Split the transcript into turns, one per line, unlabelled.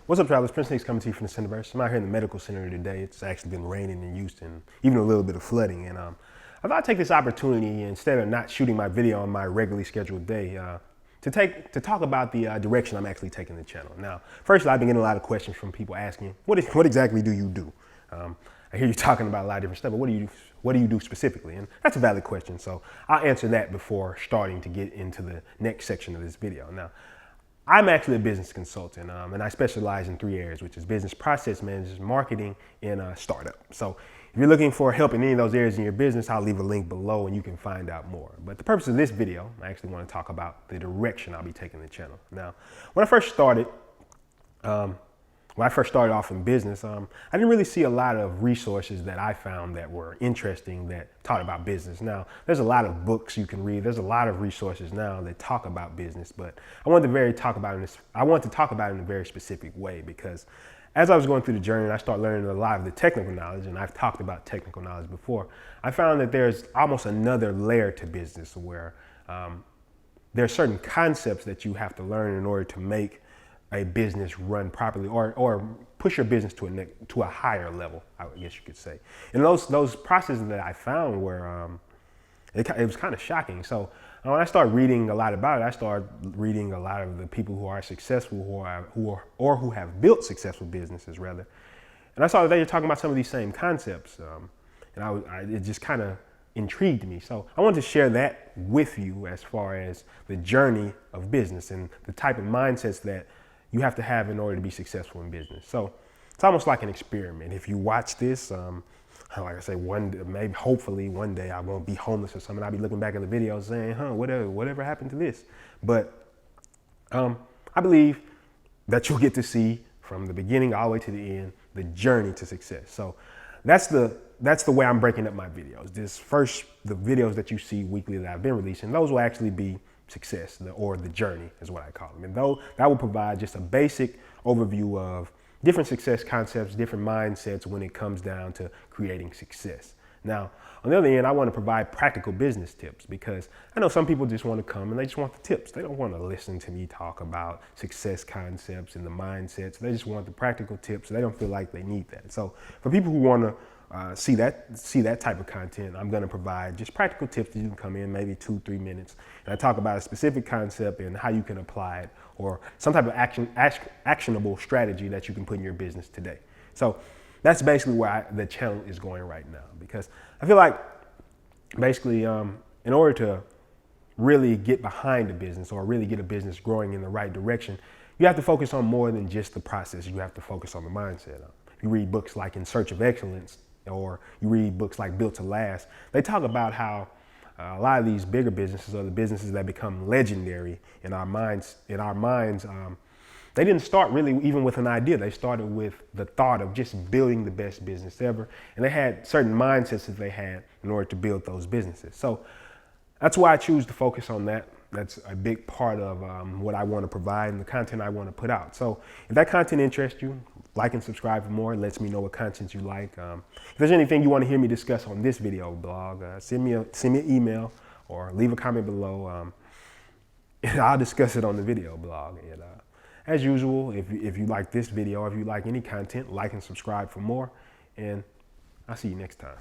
What's up, travelers? Prince Nick's coming to you from the Centerverse. I'm out here in the medical center today. It's actually been raining in Houston, even a little bit of flooding. And I thought I'd take this opportunity, instead of not shooting my video on my regularly scheduled day, to talk about the direction I'm actually taking the channel. Now, first, I've been getting a lot of questions from people asking, what exactly do you do? I hear you talking about a lot of different stuff, but what do you do specifically? And that's a valid question. So I'll answer that before starting to get into the next section of this video. Now, I'm actually a business consultant, and I specialize in 3 areas, which is business process management, marketing, and startup. So if you're looking for help in any of those areas in your business, I'll leave a link below and you can find out more. But the purpose of this video, I actually want to talk about the direction I'll be taking the channel. Now, when I first started off in business, I didn't really see a lot of resources that I found that were interesting that taught about business. Now, there's a lot of books you can read. There's a lot of resources now that talk about business, but I want to talk about it in a very specific way, because as I was going through the journey and I started learning a lot of the technical knowledge, and I've talked about technical knowledge before, I found that there's almost another layer to business where there are certain concepts that you have to learn in order to make a business run properly, or push your business to a higher level, I guess you could say. And those processes that I found were, it was kind of shocking. So when I started reading a lot about it, I started reading a lot of the people who are successful, who have built successful businesses rather. And I saw that they were talking about some of these same concepts, and it just kind of intrigued me. So I wanted to share that with you as far as the journey of business and the type of mindsets that you have to have in order to be successful in business. So it's almost like an experiment. If you watch this, like I say, hopefully one day I won't be homeless or something. I'll be looking back at the video saying, whatever happened to this? But I believe that you'll get to see from the beginning all the way to the end, the journey to success. So that's the way I'm breaking up my videos. The videos that you see weekly that I've been releasing, those will actually be success, or the journey is what I call them. And though that will provide just a basic overview of different success concepts, different mindsets when it comes down to creating success. Now, on the other end, I want to provide practical business tips, because I know some people just want to come and they just want the tips. They don't want to listen to me talk about success concepts and the mindsets. They just want the practical tips. They don't feel like they need that. So for people who want to see that type of content, I'm going to provide just practical tips that you can come in maybe 2-3 minutes, and I talk about a specific concept and how you can apply it, or some type of actionable strategy that you can put in your business today. So that's basically where the channel is going right now, because I feel like basically in order to really get behind a business or really get a business growing in the right direction, you have to focus on more than just the process. You have to focus on the mindset. If you read books like In Search of Excellence, or you read books like Built to Last, they talk about how a lot of these bigger businesses, or the businesses that become legendary in our minds, they didn't start really even with an idea. They started with the thought of just building the best business ever. And they had certain mindsets that they had in order to build those businesses. So that's why I choose to focus on that. That's a big part of what I want to provide and the content I want to put out. So if that content interests you, like and subscribe for more. It lets me know what content you like. If there's anything you want to hear me discuss on this video blog, send me an email or leave a comment below, and I'll discuss it on the video blog. And as usual, if you like this video, or if you like any content, like and subscribe for more, and I'll see you next time.